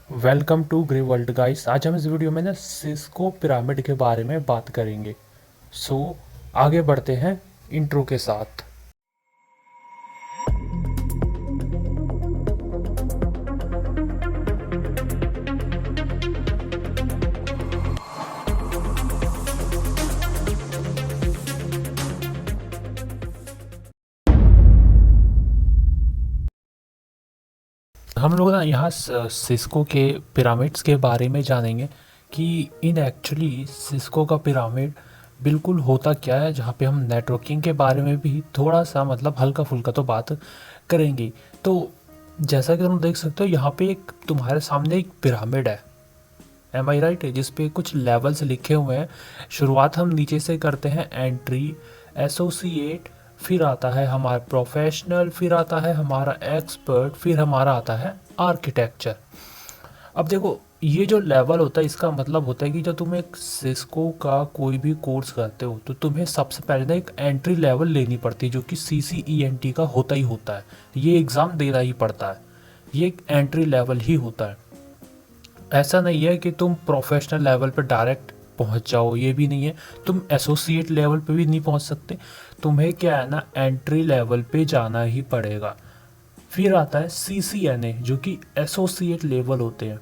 Welcome to Grey World guys. आज हम इस वीडियो में ना सिस्को पिरामिड के बारे में बात करेंगे। सो आगे बढ़ते हैं इंट्रो के साथ। हम लोग ना यहाँ सिस्को के पिरामिड्स के बारे में जानेंगे कि इन एक्चुअली सिस्को का पिरामिड बिल्कुल होता क्या है, जहाँ पे हम नेटवर्किंग के बारे में भी थोड़ा सा मतलब हल्का फुल्का तो बात करेंगे। तो जैसा कि तुम देख सकते हो, यहाँ पे एक तुम्हारे सामने एक पिरामिड है, एम आई राइट, जिस पे कुछ लेवल्स लिखे हुए हैं। शुरुआत हम नीचे से करते हैं, एंट्री, एसोसिएट, फिर आता है हमारा प्रोफेशनल, फिर आता है हमारा एक्सपर्ट, फिर हमारा आता है आर्किटेक्चर। अब देखो, ये जो लेवल होता है इसका मतलब होता है कि जब तुम एक सिस्को का कोई भी कोर्स करते हो तो तुम्हें सबसे पहले ना एक एंट्री लेवल लेनी पड़ती है, जो कि CCENT का होता ही होता है। ये एग्ज़ाम देना ही पड़ता है, ये एक एंट्री लेवल ही होता है। ऐसा नहीं है कि तुम प्रोफेशनल लेवल पे डायरेक्ट पहुंच जाओ, ये भी नहीं है। तुम एसोसिएट लेवल पे भी नहीं पहुंच सकते। तुम्हें क्या है ना, एंट्री लेवल पे जाना ही पड़ेगा। फिर आता है CCNA, जो कि एसोसिएट लेवल होते हैं।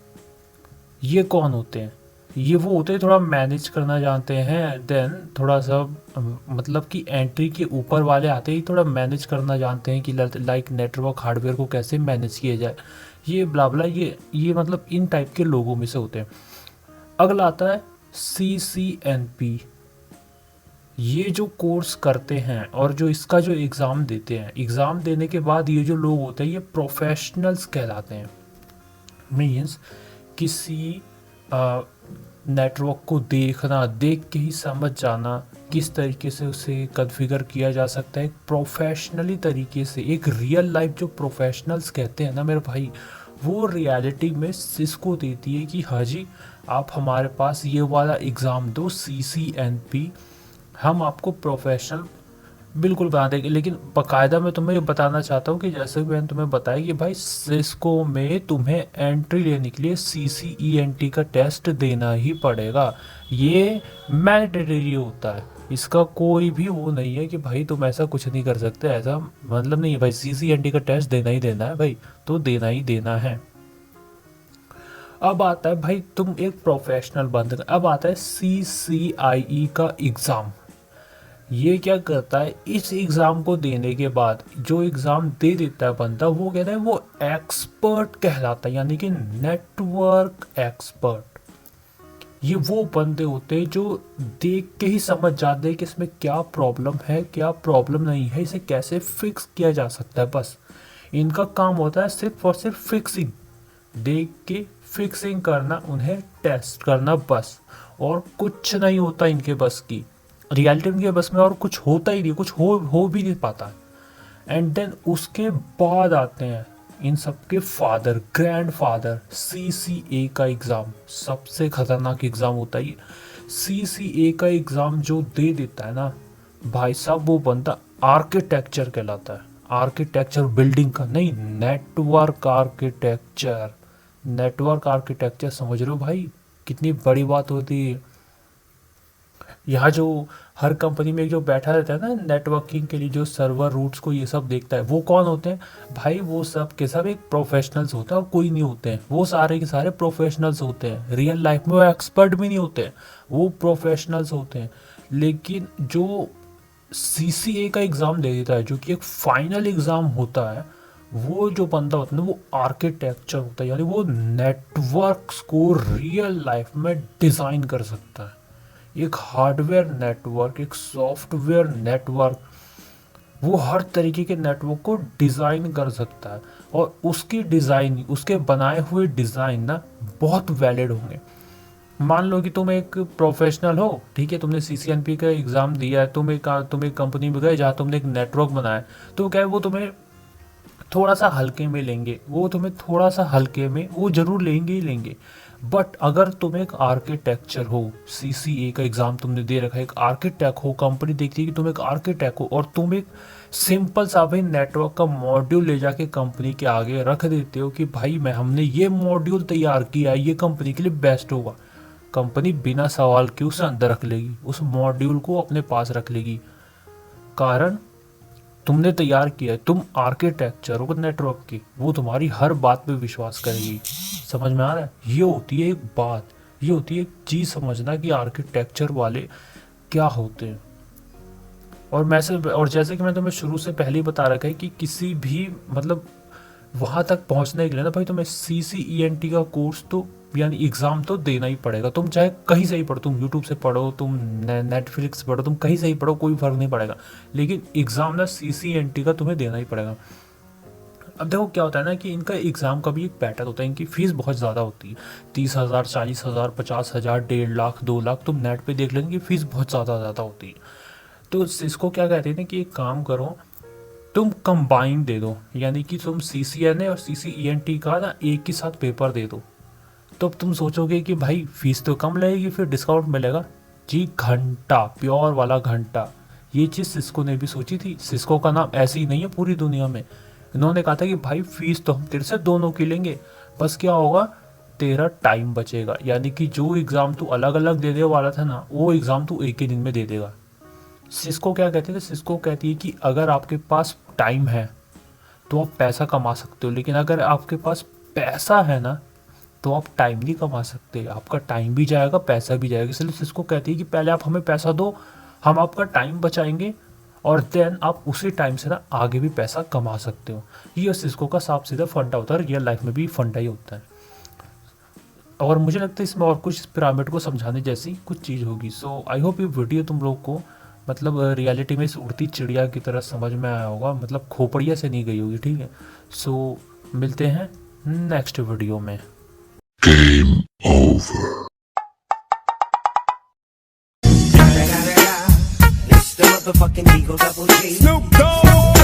ये कौन होते हैं? ये वो होते हैं थोड़ा मैनेज करना जानते हैं, देन थोड़ा सा मतलब कि एंट्री के ऊपर वाले आते ही थोड़ा मैनेज करना जानते हैं कि लाइक नेटवर्क हार्डवेयर को कैसे मैनेज किया जाए, ये ब्ला ये मतलब इन टाइप के लोगों में से होते हैं। अगला आता है CCNP। ये जो कोर्स करते हैं और जो इसका जो एग्ज़ाम देते हैं, एग्ज़ाम देने के बाद ये जो लोग होते हैं ये प्रोफेशनल्स कहलाते हैं। मीन्स किसी नेटवर्क को देखना, देख के ही समझ जाना किस तरीके से उसे कॉन्फ़िगर किया जा सकता है एक प्रोफेशनली तरीके से। एक रियल लाइफ जो प्रोफेशनल्स कहते हैं ना मेरे भाई, वो रियलिटी में सिस्को देती है कि हाँ जी, आप हमारे पास ये वाला एग्ज़ाम दो CCNP, हम आपको प्रोफेशनल बिल्कुल बना देंगे। लेकिन बाकायदा मैं तुम्हें ये बताना चाहता हूँ कि जैसे कि मैंने तुम्हें बताया कि भाई सिस्को में तुम्हें एंट्री लेने के लिए CCENT का टेस्ट देना ही पड़ेगा। ये मैंडेटरी होता है, इसका कोई भी वो नहीं है कि भाई तुम ऐसा कुछ नहीं कर सकते, ऐसा मतलब नहीं है भाई। CCENT का टेस्ट देना ही देना है भाई, तो देना ही देना है। अब आता है भाई तुम एक प्रोफेशनल बंद, अब आता है CCIE का एग्ज़ाम। ये क्या करता है, इस एग्ज़ाम को देने के बाद जो एग्ज़ाम दे देता है बंदा, वो कहता है वो एक्सपर्ट कहलाता है, यानी कि नेटवर्क एक्सपर्ट। ये वो बंदे होते हैं जो देख के ही समझ जाते हैं कि इसमें क्या प्रॉब्लम है, क्या प्रॉब्लम नहीं है, इसे कैसे फिक्स किया जा सकता है। बस इनका काम होता है सिर्फ और सिर्फ फिक्सिंग, देख के फिक्सिंग करना, उन्हें टेस्ट करना बस। और कुछ नहीं होता इनके बस की, रियलिटी के बस में और कुछ होता ही नहीं, कुछ हो भी नहीं पाता। एंड देन उसके बाद आते हैं इन सब के फादर, ग्रैंड फादर, CCA का एग्ज़ाम। सबसे खतरनाक एग्ज़ाम होता है ये। CCA का एग्ज़ाम जो दे देता है ना भाई साहब, वो बंदा आर्किटेक्चर कहलाता है। आर्किटेक्चर बिल्डिंग का नहीं, नेटवर्क आर्किटेक्चर। नेटवर्क आर्किटेक्चर समझ रहे हो भाई, कितनी बड़ी बात होती है। यहाँ जो हर कंपनी में जो बैठा रहता है ना नेटवर्किंग के लिए, जो सर्वर रूट्स को ये सब देखता है, वो कौन होते हैं भाई? वो सब के सब एक प्रोफेशनल्स होता है और कोई नहीं होते हैं, वो सारे के सारे प्रोफेशनल्स होते हैं। रियल लाइफ में वो एक्सपर्ट भी नहीं होते हैं, वो प्रोफेशनल्स होते हैं। लेकिन जो CCA का एग्ज़ाम दे देता है, जो कि एक फाइनल एग्ज़ाम होता है, वो जो बंदा होता है ना वो आर्किटेक्चर होता है, यानी वो नेटवर्क्स को रियल लाइफ में डिज़ाइन कर सकता है। एक हार्डवेयर नेटवर्क, एक सॉफ्टवेयर नेटवर्क, वो हर तरीके के नेटवर्क को डिज़ाइन कर सकता है। और उसकी डिज़ाइन, उसके बनाए हुए डिज़ाइन ना बहुत वैलिड होंगे। मान लो कि तुम एक प्रोफेशनल हो, ठीक है, तुमने CCNP का एग्ज़ाम दिया है, तुम एक कंपनी में गए जहाँ तुमने एक नेटवर्क बनाया, तो क्या है वो तुम्हें थोड़ा सा हल्के में लेंगे, वो तुम्हें थोड़ा सा हल्के में वो जरूर लेंगे ही लेंगे। बट अगर तुम एक आर्किटेक्चर हो, सीसीए का एग्जाम तुमने दे रखा है, एक आर्किटेक्ट हो, कंपनी देखती है कि तुम एक आर्किटेक्ट हो और तुम एक सिंपल सा भाई नेटवर्क का मॉड्यूल ले जाके कंपनी के आगे रख देते हो कि भाई मैं हमने ये मॉड्यूल तैयार किया है, ये कंपनी के लिए बेस्ट होगा, कंपनी बिना सवाल के उसे अंदर रख लेगी, उस मॉड्यूल को अपने पास रख लेगी। कारण तुमने तैयार किया है, तुम आर्किटेक्चर हो नेटवर्क की, वो तुम्हारी हर बात पे विश्वास करेगी। समझ में आ रहा है? ये होती है एक बात, ये होती है एक चीज़ समझना कि आर्किटेक्चर वाले क्या होते हैं। और जैसे कि मैं तुम्हें शुरू से पहले ही बता रखा है कि किसी भी मतलब वहाँ तक पहुँचने के लिए ना भाई तुम्हें CCENT का कोर्स तो यानी एग्ज़ाम तो देना ही पड़ेगा। तुम चाहे कहीं से ही पढ़ो, तुम यूट्यूब से पढ़ो, तुम नेटफ्लिक्स पढ़ो, तुम कहीं से ही पढ़ो, कोई फ़र्क नहीं पड़ेगा, लेकिन एग्ज़ाम ना CCENT का तुम्हें देना ही पड़ेगा। अब देखो क्या होता है ना कि इनका एग्ज़ाम का भी एक पैटर्न होता है, इनकी फ़ीस बहुत ज़्यादा होती है, 30,000 40,000 50,000 1.5 लाख 2 लाख, तुम नेट पे देख लेंगे फ़ीस बहुत ज़्यादा होती है। तो इसको क्या कहते हैं ना कि एक काम करो, तुम कंबाइन दे दो, यानी कि तुम CCNA और CCENT का ना एक ही साथ पेपर दे दो। तो अब तुम सोचोगे कि भाई फीस तो कम लगेगी, फिर डिस्काउंट मिलेगा। जी घंटा, प्योर वाला घंटा। ये चीज़ सिस्को ने भी सोची थी। सिस्को का नाम ऐसे ही नहीं है पूरी दुनिया में। इन्होंने कहा था कि भाई फीस तो हम तेरे से दोनों की लेंगे, बस क्या होगा, तेरा टाइम बचेगा, यानी कि जो एग्ज़ाम तू अलग अलग दे दे वाला था ना, वो एग्ज़ाम तू एक ही दिन में दे देगा। सिस्को क्या कहते थे, सिस्को कहती है कि अगर आपके पास टाइम है तो आप पैसा कमा सकते हो, लेकिन अगर आपके पास पैसा है ना तो आप टाइम नहीं कमा सकते, आपका टाइम भी जाएगा पैसा भी जाएगा। इसलिए सिस्को कहती है कि पहले आप हमें पैसा दो, हम आपका टाइम बचाएंगे और देन आप उसी टाइम से ना आगे भी पैसा कमा सकते हो। ये सिस्को का साफ सीधा फंडा होता है, रियल लाइफ में भी फंडा ही होता है। और मुझे लगता है इसमें और कुछ पिरामिड को समझाने जैसी कुछ चीज़ होगी। सो आई होप ये वीडियो तुम लोग को मतलब रियलिटी में इस उड़ती चिड़िया की तरह समझ में आया होगा, मतलब खोपड़िया से नहीं गई होगी, ठीक है। सो मिलते हैं नेक्स्ट वीडियो में। Game over. It's the motherfucking Eagle Double G. Snoop Dogg.